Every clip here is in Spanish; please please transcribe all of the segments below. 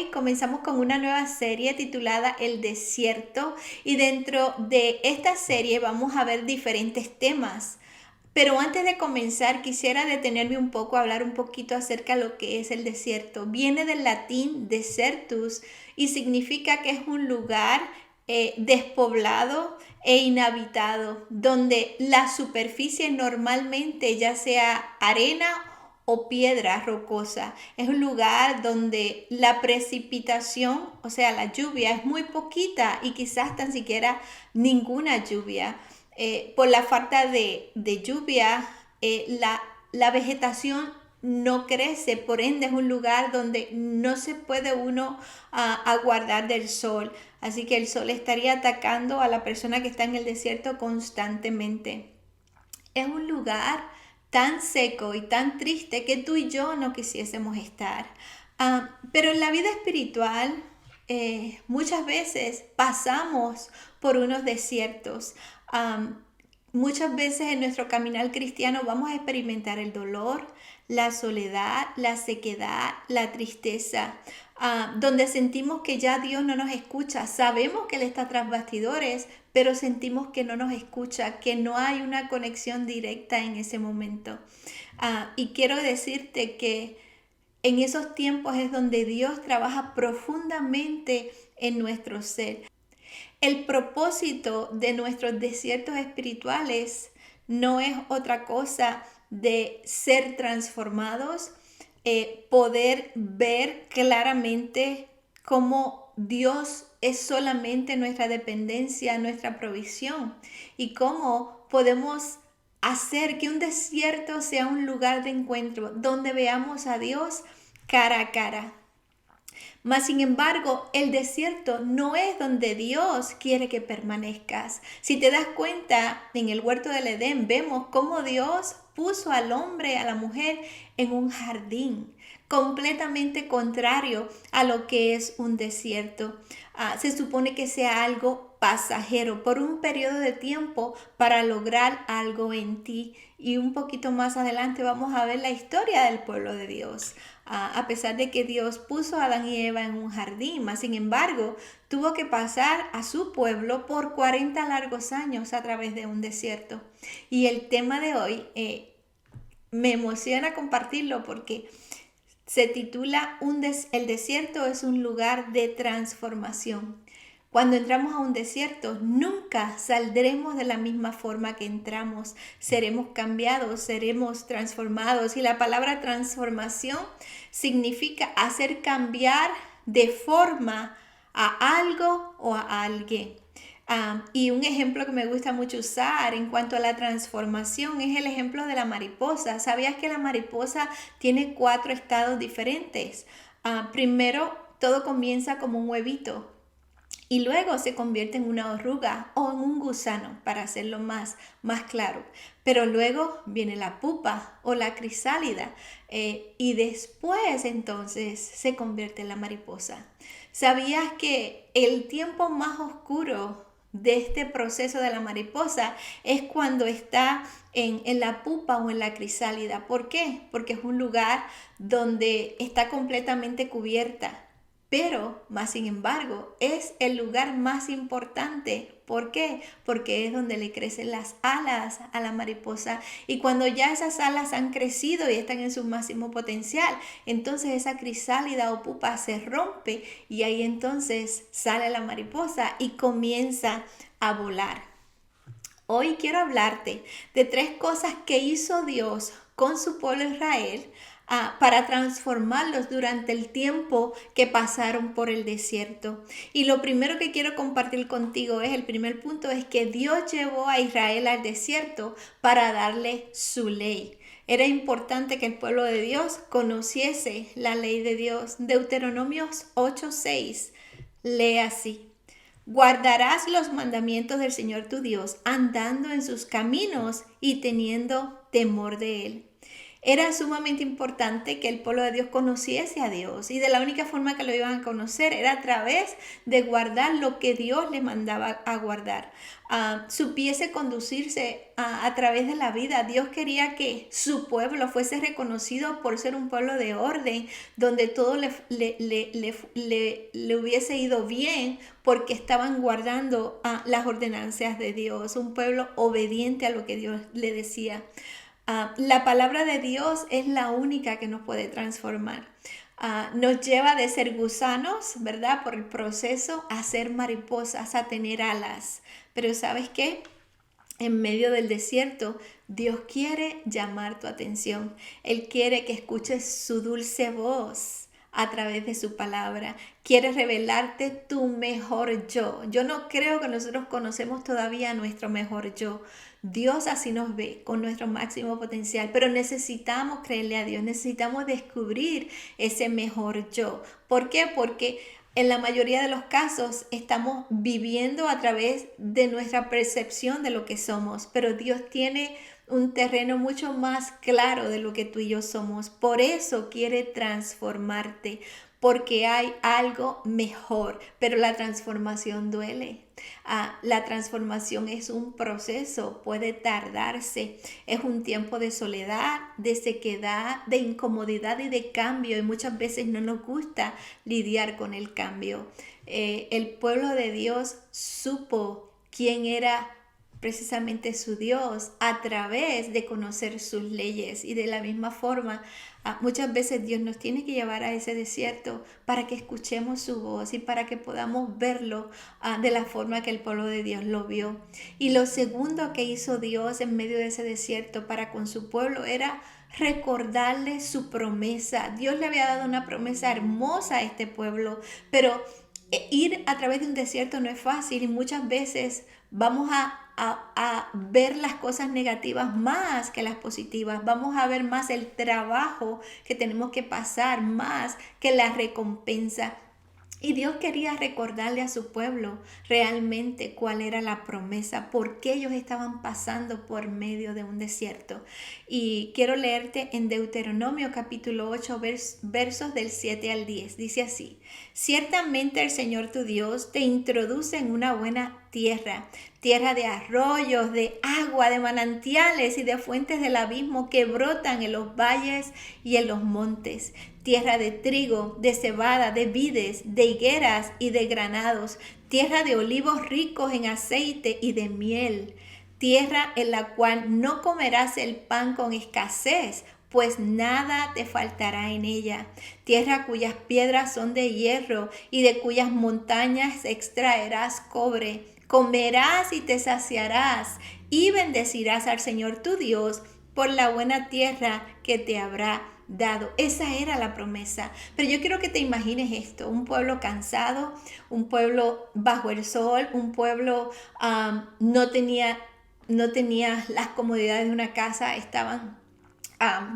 comenzamos con una nueva serie titulada El Desierto y dentro de esta serie vamos a ver diferentes temas. Pero antes de comenzar quisiera detenerme un poco a hablar un poquito acerca de lo que es el desierto. Viene del latín desertus y significa que es un lugar despoblado e inhabitado, donde la superficie normalmente ya sea arena o piedra rocosa. Es un lugar donde la precipitación, o sea, la lluvia es muy poquita y quizás tan siquiera ninguna lluvia. Por la falta de lluvia, la vegetación no crece, por ende es un lugar donde no se puede uno aguardar del sol. Así que el sol estaría atacando a la persona que está en el desierto constantemente. Es un lugar tan seco y tan triste que tú y yo no quisiésemos estar. Pero en la vida espiritual muchas veces pasamos por unos desiertos. Um, Muchas veces en nuestro caminar cristiano vamos a experimentar el dolor, la soledad, la sequedad, la tristeza, donde sentimos que ya Dios no nos escucha. Sabemos que Él está tras bastidores, pero sentimos que no nos escucha, que no hay una conexión directa en ese momento. Y quiero decirte que en esos tiempos es donde Dios trabaja profundamente en nuestro ser. El propósito de nuestros desiertos espirituales no es otra cosa de ser transformados, poder ver claramente cómo Dios es solamente nuestra dependencia, nuestra provisión y cómo podemos hacer que un desierto sea un lugar de encuentro donde veamos a Dios cara a cara. Mas sin embargo, el desierto no es donde Dios quiere que permanezcas. Si te das cuenta, en el huerto del Edén vemos cómo Dios puso al hombre, a la mujer, en un jardín completamente contrario a lo que es un desierto. Se supone que sea algo pasajero por un periodo de tiempo para lograr algo en ti. Y un poquito más adelante vamos a ver la historia del pueblo de Dios. A pesar de que Dios puso a Adán y Eva en un jardín, más sin embargo, tuvo que pasar a su pueblo por 40 largos años a través de un desierto. Y el tema de hoy me emociona compartirlo porque se titula El desierto es un lugar de transformación. Cuando entramos a un desierto, nunca saldremos de la misma forma que entramos. Seremos cambiados, seremos transformados. Y la palabra transformación significa hacer cambiar de forma a algo o a alguien. Y un ejemplo que me gusta mucho usar en cuanto a la transformación es el ejemplo de la mariposa. ¿Sabías que la mariposa tiene 4 estados diferentes? Primero, todo comienza como un huevito y luego se convierte en una oruga o en un gusano, para hacerlo más claro. Pero luego viene la pupa o la crisálida y después entonces se convierte en la mariposa. ¿Sabías que el tiempo más oscuro de este proceso de la mariposa es cuando está en la pupa o en la crisálida? ¿Por qué? Porque es un lugar donde está completamente cubierta, pero, más sin embargo, es el lugar más importante. ¿Por qué? Porque es donde le crecen las alas a la mariposa. Y cuando ya esas alas han crecido y están en su máximo potencial, entonces esa crisálida o pupa se rompe y ahí entonces sale la mariposa y comienza a volar. Hoy quiero hablarte de 3 cosas que hizo Dios con su pueblo Israel para transformarlos durante el tiempo que pasaron por el desierto. Y lo primero que quiero compartir contigo el primer punto es que Dios llevó a Israel al desierto para darle su ley. Era importante que el pueblo de Dios conociese la ley de Dios. Deuteronomios 8:6 lee así: guardarás los mandamientos del Señor tu Dios, andando en sus caminos y teniendo temor de Él. Era sumamente importante que el pueblo de Dios conociese a Dios y de la única forma que lo iban a conocer era a través de guardar lo que Dios les mandaba a guardar. Supiese conducirse a través de la vida. Dios quería que su pueblo fuese reconocido por ser un pueblo de orden, donde todo le hubiese ido bien porque estaban guardando las ordenanzas de Dios, un pueblo obediente a lo que Dios le decía. La palabra de Dios es la única que nos puede transformar. Nos lleva de ser gusanos, ¿verdad? Por el proceso a ser mariposas, a tener alas. Pero ¿sabes qué? En medio del desierto, Dios quiere llamar tu atención. Él quiere que escuches su dulce voz a través de su palabra. Quiere revelarte tu mejor yo. Yo no creo que nosotros conocemos todavía nuestro mejor yo. Dios así nos ve con nuestro máximo potencial, pero necesitamos creerle a Dios, necesitamos descubrir ese mejor yo. ¿Por qué? Porque en la mayoría de los casos estamos viviendo a través de nuestra percepción de lo que somos, pero Dios tiene un terreno mucho más claro de lo que tú y yo somos. Por eso quiere transformarte, porque hay algo mejor, pero la transformación duele. La transformación es un proceso, puede tardarse, es un tiempo de soledad, de sequedad, de incomodidad y de cambio y muchas veces no nos gusta lidiar con el cambio. El pueblo de Dios supo quién era precisamente su Dios a través de conocer sus leyes y de la misma forma muchas veces Dios nos tiene que llevar a ese desierto para que escuchemos su voz y para que podamos verlo de la forma que el pueblo de Dios lo vio. Y lo segundo que hizo Dios en medio de ese desierto para con su pueblo era recordarle su promesa. Dios le había dado una promesa hermosa a este pueblo, pero ir a través de un desierto no es fácil y muchas veces vamos a ver las cosas negativas más que las positivas. Vamos a ver más el trabajo que tenemos que pasar más que la recompensa. Y Dios quería recordarle a su pueblo realmente cuál era la promesa, por qué ellos estaban pasando por medio de un desierto. Y quiero leerte en Deuteronomio capítulo 8 versos del 7 al 10. Dice así: ciertamente el Señor tu Dios te introduce en una buena tierra, tierra de arroyos, de agua, de manantiales y de fuentes del abismo que brotan en los valles y en los montes, tierra de trigo, de cebada, de vides, de higueras y de granados, tierra de olivos ricos en aceite y de miel, tierra en la cual no comerás el pan con escasez, pues nada te faltará en ella, tierra cuyas piedras son de hierro y de cuyas montañas extraerás cobre. Comerás y te saciarás y bendecirás al Señor tu Dios por la buena tierra que te habrá dado. Esa era la promesa. Pero yo quiero que te imagines esto: un pueblo cansado, un pueblo bajo el sol, un pueblo no tenía las comodidades de una casa, estaban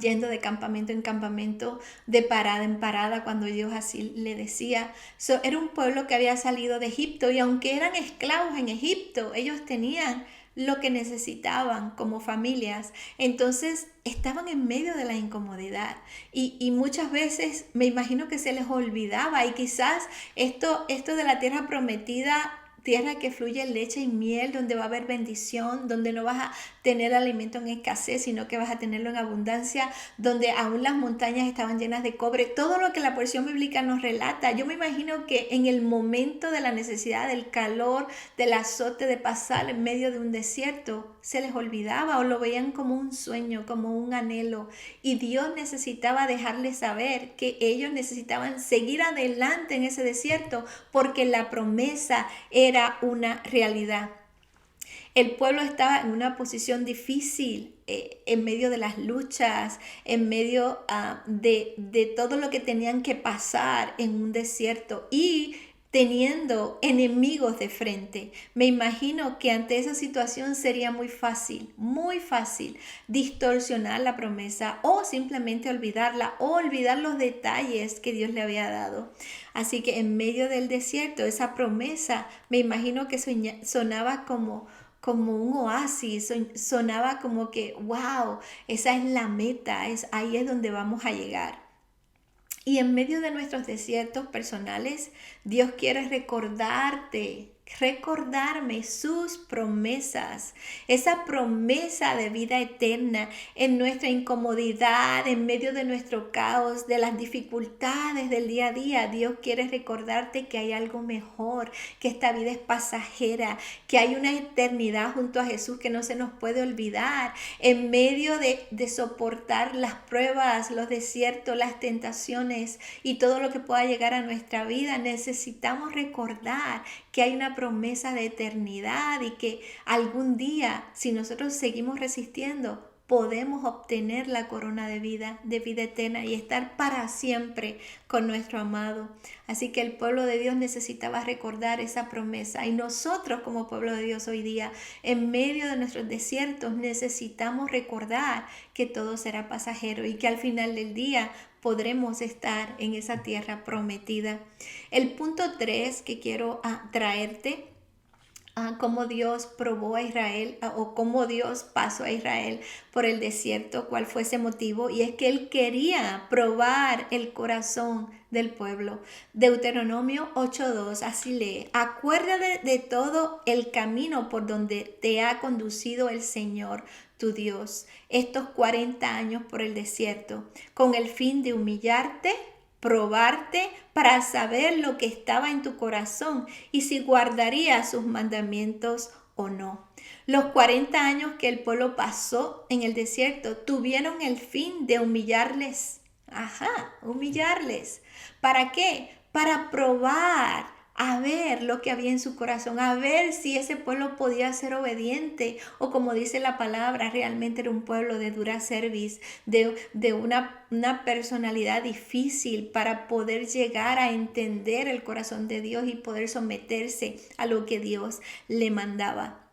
yendo de campamento en campamento, de parada en parada, cuando Dios así le decía. Era un pueblo que había salido de Egipto y aunque eran esclavos en Egipto, ellos tenían lo que necesitaban como familias. Entonces estaban en medio de la incomodidad y muchas veces me imagino que se les olvidaba y quizás esto de la tierra prometida, tierra que fluye leche y miel, donde va a haber bendición, donde no vas a tener alimento en escasez, sino que vas a tenerlo en abundancia, donde aún las montañas estaban llenas de cobre, todo lo que la porción bíblica nos relata. Yo me imagino que en el momento de la necesidad, del calor, del azote de pasar en medio de un desierto, se les olvidaba o lo veían como un sueño, como un anhelo. Y Dios necesitaba dejarles saber que ellos necesitaban seguir adelante en ese desierto porque la promesa era una realidad. El pueblo estaba en una posición difícil en medio de las luchas, en medio de todo lo que tenían que pasar en un desierto y teniendo enemigos de frente. Me imagino que ante esa situación sería muy fácil distorsionar la promesa o simplemente olvidarla o olvidar los detalles que Dios le había dado. Así que en medio del desierto, esa promesa me imagino que sonaba como un oasis, sonaba como que, wow, esa es la meta, ahí es donde vamos a llegar. Y en medio de nuestros desiertos personales, Dios quiere recordarme sus promesas, esa promesa de vida eterna en nuestra incomodidad, en medio de nuestro caos, de las dificultades del día a día. Dios quiere recordarte que hay algo mejor, que esta vida es pasajera, que hay una eternidad junto a Jesús que no se nos puede olvidar. En medio de soportar las pruebas, los desiertos, las tentaciones y todo lo que pueda llegar a nuestra vida, necesitamos recordar que hay una promesa de eternidad y que algún día, si nosotros seguimos resistiendo, podemos obtener la corona de vida eterna y estar para siempre con nuestro amado. Así que el pueblo de Dios necesitaba recordar esa promesa, y nosotros como pueblo de Dios hoy día, en medio de nuestros desiertos, necesitamos recordar que todo será pasajero y que al final del día podremos estar en esa tierra prometida. El punto 3 que quiero traerte, cómo Dios probó a Israel, o cómo Dios pasó a Israel por el desierto, cuál fue ese motivo, y es que Él quería probar el corazón del pueblo. Deuteronomio 8:2, así lee: acuérdate de todo el camino por donde te ha conducido el Señor tu Dios estos 40 años por el desierto, con el fin de humillarte, probarte para saber lo que estaba en tu corazón y si guardarías sus mandamientos o no. Los 40 años que el pueblo pasó en el desierto tuvieron el fin de humillarles. Humillarles. ¿Para qué? Para probar, a ver lo que había en su corazón, a ver si ese pueblo podía ser obediente, o como dice la palabra, realmente era un pueblo de dura cerviz, de una personalidad difícil para poder llegar a entender el corazón de Dios y poder someterse a lo que Dios le mandaba.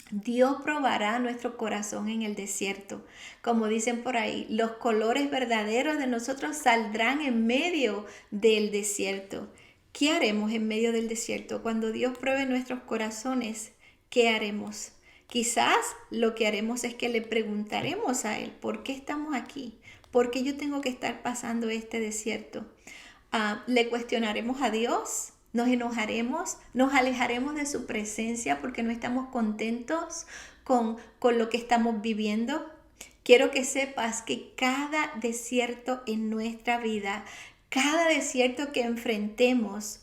Dios probará nuestro corazón en el desierto. Como dicen por ahí, los colores verdaderos de nosotros saldrán en medio del desierto. ¿Qué haremos en medio del desierto? Cuando Dios pruebe nuestros corazones, ¿qué haremos? Quizás lo que haremos es que le preguntaremos a Él: ¿por qué estamos aquí? ¿Por qué yo tengo que estar pasando este desierto? Le cuestionaremos a Dios, nos enojaremos, nos alejaremos de su presencia porque no estamos contentos con lo que estamos viviendo. Quiero que sepas que cada desierto en nuestra vida, cada desierto que enfrentemos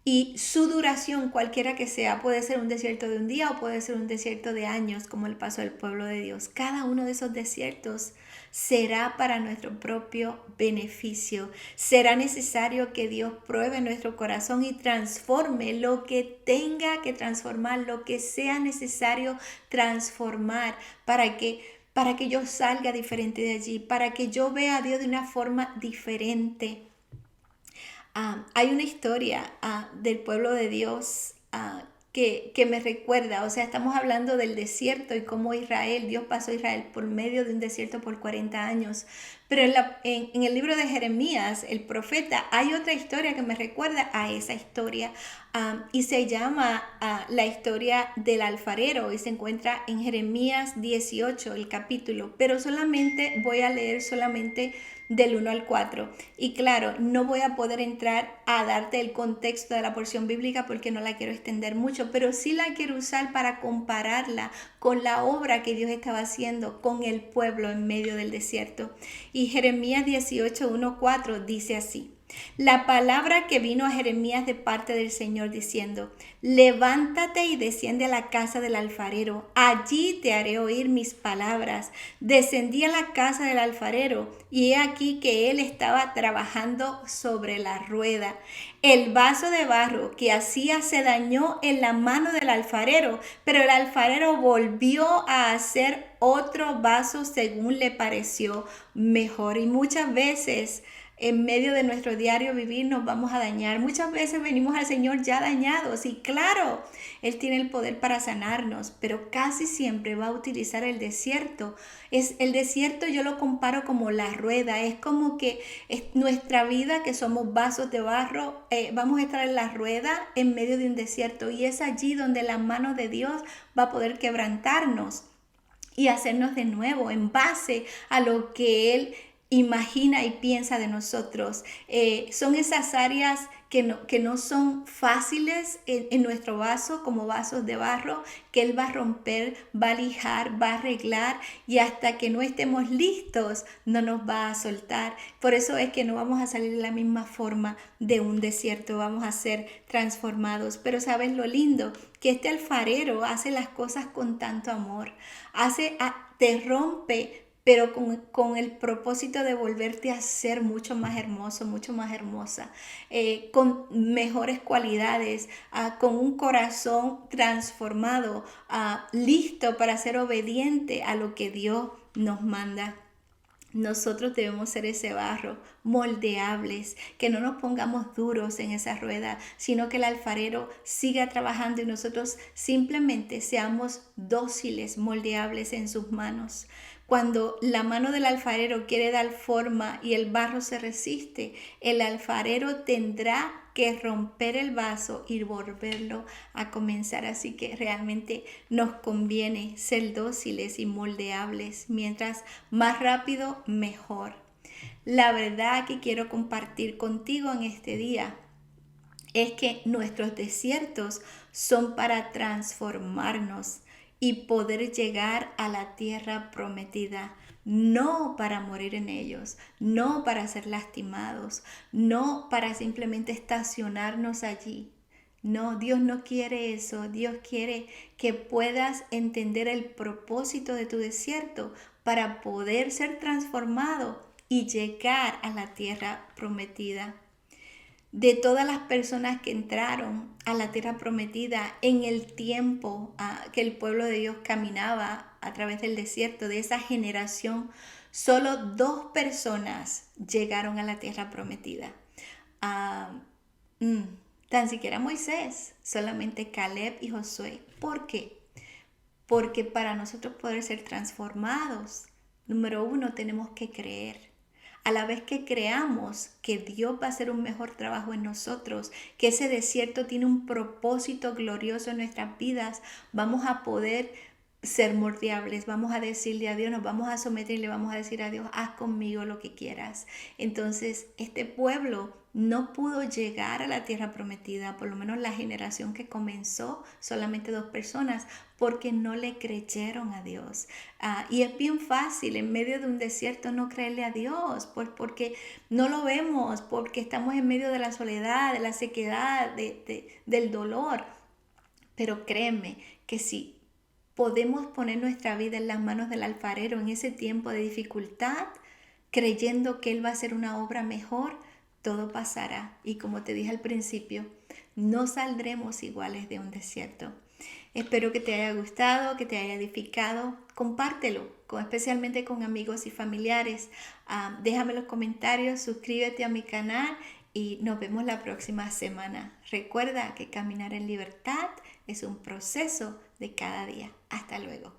y su duración, cualquiera que sea, puede ser un desierto de un día o puede ser un desierto de años, como el paso del pueblo de Dios. Cada uno de esos desiertos será para nuestro propio beneficio. Será necesario que Dios pruebe nuestro corazón y transforme lo que tenga que transformar, lo que sea necesario transformar para que yo salga diferente de allí, para que yo vea a Dios de una forma diferente. Hay una historia del pueblo de Dios que me recuerda, o sea, estamos hablando del desierto y cómo Dios pasó a Israel por medio de un desierto por 40 años. Pero en el libro de Jeremías, el profeta, hay otra historia que me recuerda a esa historia, y se llama la historia del alfarero, y se encuentra en Jeremías 18, el capítulo, pero voy a leer solamente del 1 al 4. Y claro, no voy a poder entrar a darte el contexto de la porción bíblica porque no la quiero extender mucho, pero sí la quiero usar para compararla con la obra que Dios estaba haciendo con el pueblo en medio del desierto. Y Jeremías 18, 1, 4 dice así: la palabra que vino a Jeremías de parte del Señor diciendo: levántate y desciende a la casa del alfarero, allí te haré oír mis palabras. Descendí a la casa del alfarero, y he aquí que él estaba trabajando sobre la rueda. El vaso de barro que hacía se dañó en la mano del alfarero, pero el alfarero volvió a hacer otro vaso según le pareció mejor. Y muchas veces en medio de nuestro diario vivir nos vamos a dañar. Muchas veces venimos al Señor ya dañados y claro, Él tiene el poder para sanarnos, pero casi siempre va a utilizar el desierto. El desierto yo lo comparo como la rueda, es como que es nuestra vida, que somos vasos de barro, vamos a estar en la rueda en medio de un desierto y es allí donde la mano de Dios va a poder quebrantarnos y hacernos de nuevo en base a lo que Él imagina y piensa de nosotros. Son esas áreas que no son fáciles en nuestro vaso, como vasos de barro, que Él va a romper, va a lijar, va a arreglar y hasta que no estemos listos no nos va a soltar. Por eso es que no vamos a salir de la misma forma de un desierto, vamos a ser transformados. Pero ¿sabes lo lindo? Que este alfarero hace las cosas con tanto amor, te rompe, pero con el propósito de volverte a ser mucho más hermoso, mucho más hermosa, con mejores cualidades, con un corazón transformado, listo para ser obediente a lo que Dios nos manda. Nosotros debemos ser ese barro, moldeables, que no nos pongamos duros en esa rueda, sino que el alfarero siga trabajando y nosotros simplemente seamos dóciles, moldeables en sus manos. Cuando la mano del alfarero quiere dar forma y el barro se resiste, el alfarero tendrá que romper el vaso y volverlo a comenzar. Así que realmente nos conviene ser dóciles y moldeables. Mientras más rápido, mejor. La verdad que quiero compartir contigo en este día es que nuestros desiertos son para transformarnos y poder llegar a la tierra prometida, no para morir en ellos, no para ser lastimados, no para simplemente estacionarnos allí. No, Dios no quiere eso. Dios quiere que puedas entender el propósito de tu desierto para poder ser transformado y llegar a la tierra prometida. De todas las personas que entraron a la tierra prometida en el tiempo que el pueblo de Dios caminaba a través del desierto, de esa generación, solo 2 personas llegaron a la tierra prometida. Ah, Tan siquiera Moisés, solamente Caleb y Josué. ¿Por qué? Porque para nosotros poder ser transformados, número 1, tenemos que creer. A la vez que creamos que Dios va a hacer un mejor trabajo en nosotros, que ese desierto tiene un propósito glorioso en nuestras vidas, vamos a poder ser moldeables, vamos a decirle a Dios, nos vamos a someter y le vamos a decir a Dios, haz conmigo lo que quieras. Entonces, este pueblo no pudo llegar a la tierra prometida, por lo menos la generación que comenzó, solamente 2 personas, porque no le creyeron a Dios. Y es bien fácil en medio de un desierto no creerle a Dios, pues porque no lo vemos, porque estamos en medio de la soledad, de la sequedad, del dolor. Pero créeme que si podemos poner nuestra vida en las manos del alfarero en ese tiempo de dificultad, creyendo que Él va a hacer una obra mejor, todo pasará. Y como te dije al principio, no saldremos iguales de un desierto. Espero que te haya gustado, que te haya edificado. Compártelo, especialmente con amigos y familiares. Déjame los comentarios, suscríbete a mi canal y nos vemos la próxima semana. Recuerda que caminar en libertad es un proceso de cada día. Hasta luego.